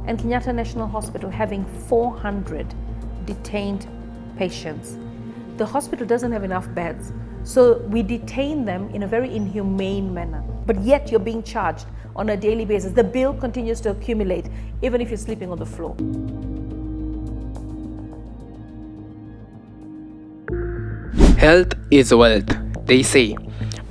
and Kenyatta National Hospital having 400 detained patients. The hospital doesn't have enough beds, so we detain them in a very inhumane manner. But yet you're being charged on a daily basis. The bill continues to accumulate, even if you're sleeping on the floor. Health is wealth, they say.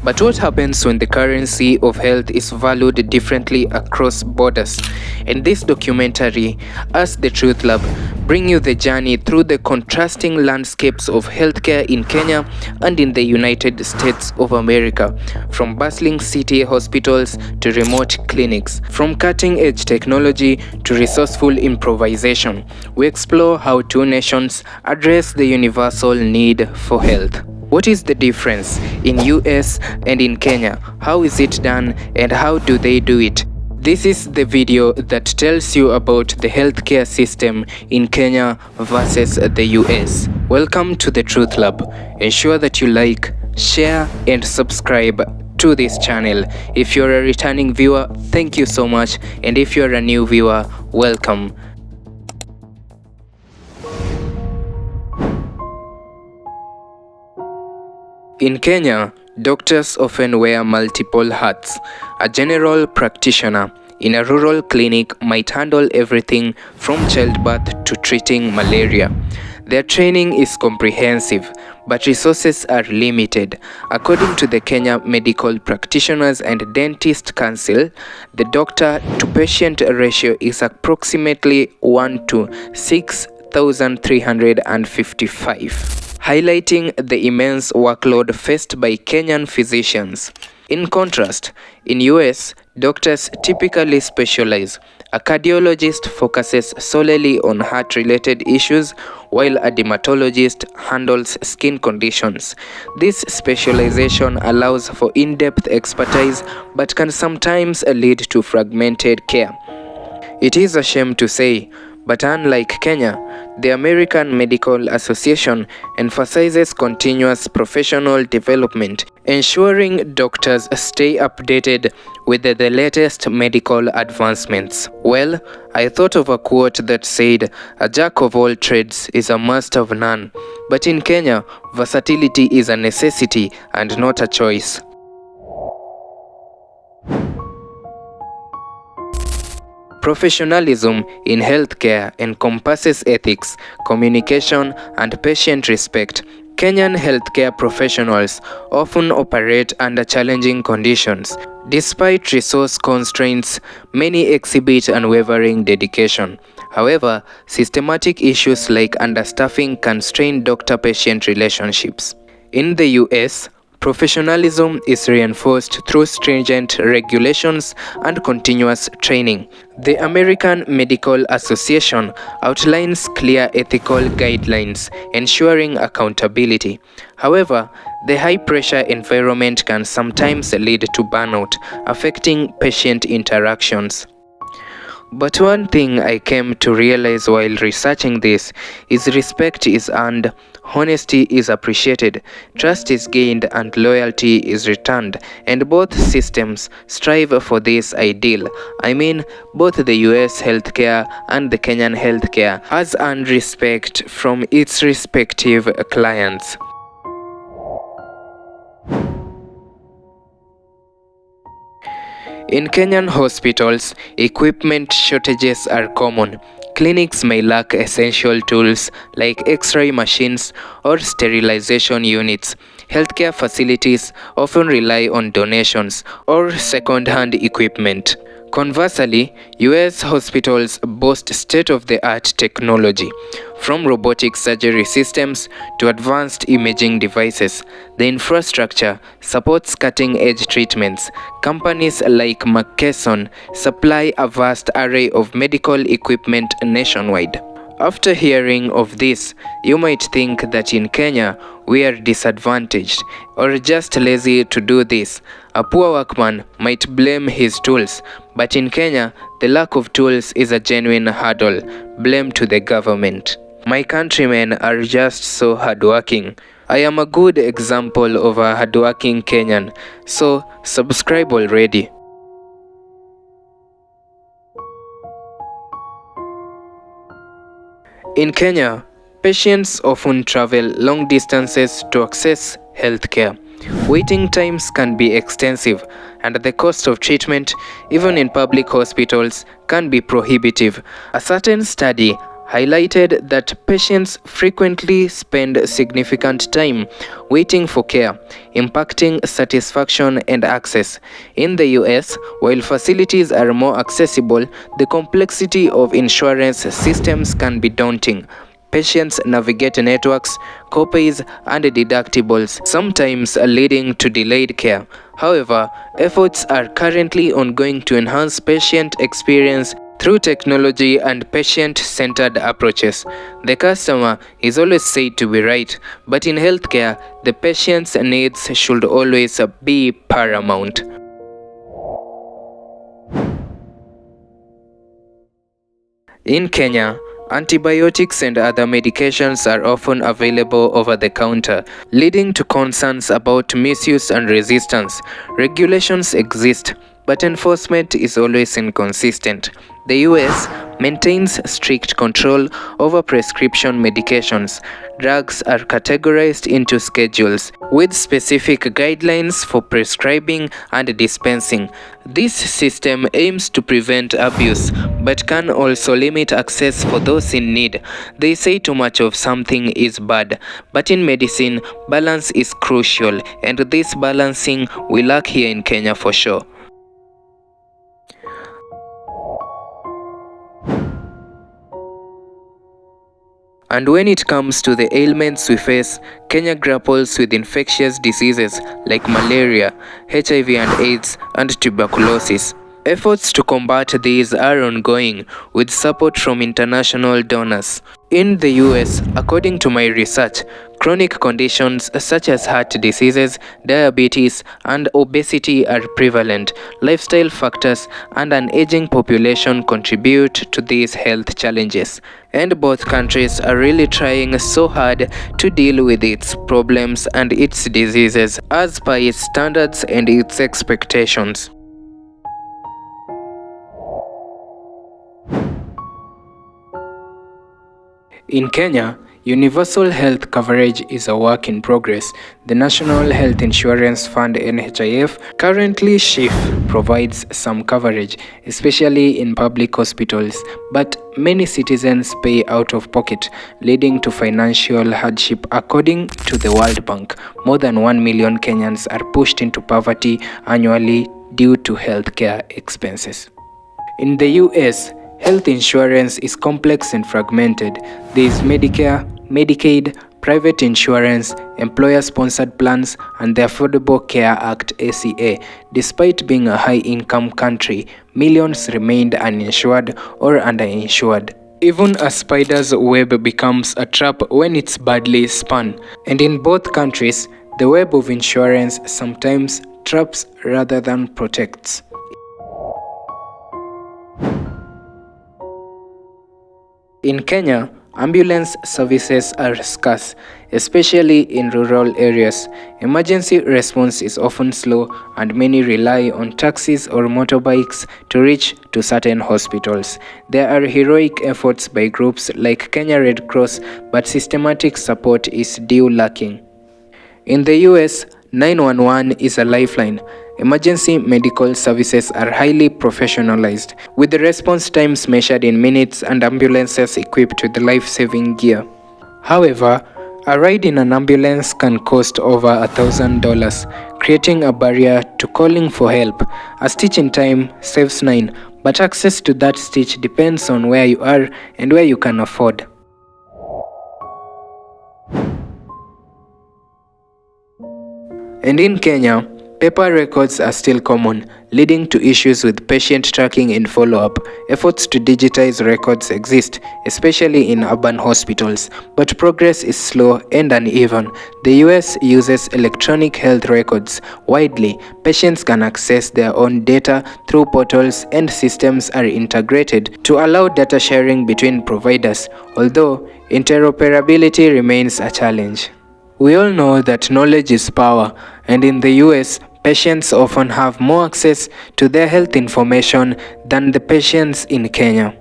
But what happens when the currency of health is valued differently across borders? In this documentary, Us the Truth Lab, bring you the journey through the contrasting landscapes of healthcare in Kenya and in the United States of America, from bustling city hospitals to remote clinics, from cutting-edge technology to resourceful improvisation. We explore how two nations address the universal need for health. What is the difference in US and in Kenya? How is it done and how do they do it? This is the video that tells you about the healthcare system in Kenya versus the US. Welcome to the Truth Lab. Ensure that you like, share and subscribe to this channel. If you're a returning viewer, thank you so much, and if you're a new viewer, welcome. In Kenya, doctors often wear multiple hats. A general practitioner in a rural clinic might handle everything from childbirth to treating malaria. Their training is comprehensive, but resources are limited. According to the Kenya Medical Practitioners and Dentists Council, the doctor-to-patient ratio is approximately 1 to 6,355. Highlighting the immense workload faced by Kenyan physicians. In contrast, in US, doctors typically specialize. A cardiologist focuses solely on heart-related issues, while a dermatologist handles skin conditions. This specialization allows for in-depth expertise, but can sometimes lead to fragmented care. It is a shame to say, but unlike Kenya, the American Medical Association emphasizes continuous professional development, ensuring doctors stay updated with the latest medical advancements. Well, I thought of a quote that said, "A jack of all trades is a master of none." But in Kenya, versatility is a necessity and not a choice. Professionalism in healthcare encompasses ethics, communication, and patient respect. Kenyan healthcare professionals often operate under challenging conditions. Despite resource constraints, many exhibit unwavering dedication. However, systematic issues like understaffing can strain doctor-patient relationships. In the US, professionalism is reinforced through stringent regulations and continuous training. The American Medical Association outlines clear ethical guidelines, ensuring accountability. However, the high-pressure environment can sometimes lead to burnout, affecting patient interactions. But one thing I came to realize while researching this is respect is earned, honesty is appreciated, trust is gained, and loyalty is returned, and both systems strive for this ideal. I mean, both the US healthcare and the Kenyan healthcare has earned respect from its respective clients. In Kenyan hospitals, equipment shortages are common. Clinics may lack essential tools like X-ray machines or sterilization units. Healthcare facilities often rely on donations or second-hand equipment. Conversely, US hospitals boast state-of-the-art technology. From robotic surgery systems to advanced imaging devices, the infrastructure supports cutting-edge treatments. Companies like McKesson supply a vast array of medical equipment nationwide. After hearing of this, you might think that in Kenya, we are disadvantaged or just lazy to do this. A poor workman might blame his tools, but in Kenya, the lack of tools is a genuine hurdle. Blame to the government. My countrymen are just so hardworking. I am a good example of a hardworking Kenyan, so subscribe already. In Kenya, patients often travel long distances to access healthcare. Waiting times can be extensive, and the cost of treatment, even in public hospitals, can be prohibitive. A certain study highlighted that patients frequently spend significant time waiting for care, impacting satisfaction and access. In the US, while facilities are more accessible, the complexity of insurance systems can be daunting. Patients navigate networks, copays, and deductibles, sometimes leading to delayed care. However, efforts are currently ongoing to enhance patient experience through technology and patient-centered approaches. The customer is always said to be right, but in healthcare, the patient's needs should always be paramount. In Kenya, antibiotics and other medications are often available over the counter, leading to concerns about misuse and resistance. Regulations exist, but enforcement is always inconsistent. The US maintains strict control over prescription medications. Drugs are categorized into schedules with specific guidelines for prescribing and dispensing. This system aims to prevent abuse but can also limit access for those in need. They say too much of something is bad, but in medicine, balance is crucial, and this balancing we lack here in Kenya for sure. And when it comes to the ailments we face, Kenya grapples with infectious diseases like malaria, HIV and AIDS, and tuberculosis. Efforts to combat these are ongoing, with support from international donors. In the US, according to my research, chronic conditions such as heart diseases, diabetes, and obesity are prevalent. Lifestyle factors and an aging population contribute to these health challenges. And both countries are really trying so hard to deal with its problems and its diseases as per its standards and its expectations. In Kenya, universal health coverage is a work in progress. The National Health Insurance Fund (NHIF) currently SHIF provides some coverage, especially in public hospitals, but many citizens pay out of pocket, leading to financial hardship. According to the World Bank, more than 1 million Kenyans are pushed into poverty annually due to healthcare expenses. In the US, health insurance is complex and fragmented. There is Medicare, Medicaid, private insurance, employer-sponsored plans, and the Affordable Care Act (ACA). Despite being a high-income country, millions remained uninsured or underinsured. Even a spider's web becomes a trap when it's badly spun. And in both countries, the web of insurance sometimes traps rather than protects. In Kenya, ambulance services are scarce, especially in rural areas. Emergency response is often slow, and many rely on taxis or motorbikes to reach to certain hospitals. There are heroic efforts by groups like Kenya Red Cross, but systematic support is still lacking. In the US, 911 is a lifeline. Emergency medical services are highly professionalized, with the response times measured in minutes and ambulances equipped with life-saving gear. However, a ride in an ambulance can cost over $1,000, creating a barrier to calling for help. A stitch in time saves 9, but access to that stitch depends on where you are and where you can afford. And in Kenya, paper records are still common, leading to issues with patient tracking and follow-up. Efforts to digitize records exist, especially in urban hospitals, but progress is slow and uneven. The US uses electronic health records widely. Patients can access their own data through portals, and systems are integrated to allow data sharing between providers, although interoperability remains a challenge. We all know that knowledge is power, and in the US, patients often have more access to their health information than the patients in Kenya.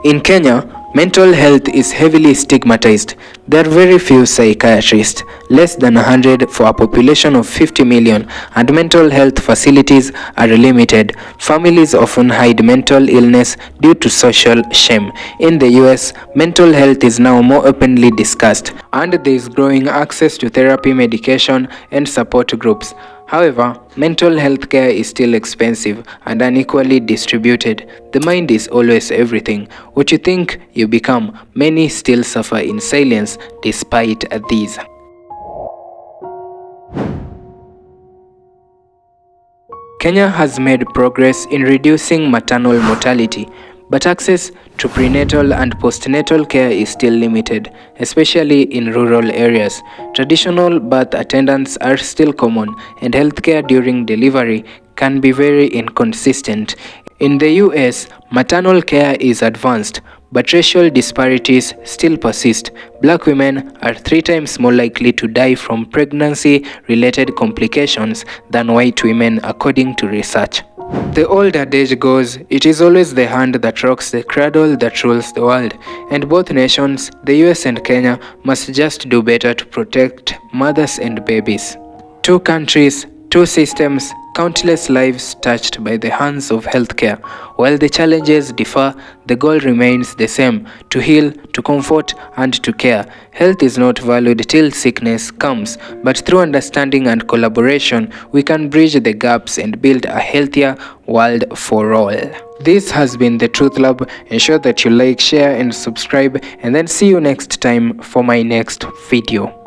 In Kenya, mental health is heavily stigmatized. There are very few psychiatrists, less than 100 for a population of 50 million, and mental health facilities are limited. Families often hide mental illness due to social shame. In the US, mental health is now more openly discussed, and there is growing access to therapy, medication, and support groups. However, mental health care is still expensive and unequally distributed. The mind is always everything. What you think, you become. Many still suffer in silence despite these. Kenya has made progress in reducing maternal mortality, but access to prenatal and postnatal care is still limited, especially in rural areas. Traditional birth attendants are still common, and healthcare during delivery can be very inconsistent. In the US, maternal care is advanced, but racial disparities still persist. Black women are 3 times more likely to die from pregnancy-related complications than white women, according to research. The old adage goes, it is always the hand that rocks the cradle that rules the world, and both nations, the US and Kenya, must just do better to protect mothers and babies. 2 countries, 2 systems, countless lives touched by the hands of healthcare. While the challenges differ, the goal remains the same: to heal, to comfort, and to care. Health is not valued till sickness comes, but through understanding and collaboration, we can bridge the gaps and build a healthier world for all. This has been the Truth Lab. Ensure that you like, share, and subscribe, and then see you next time for my next video.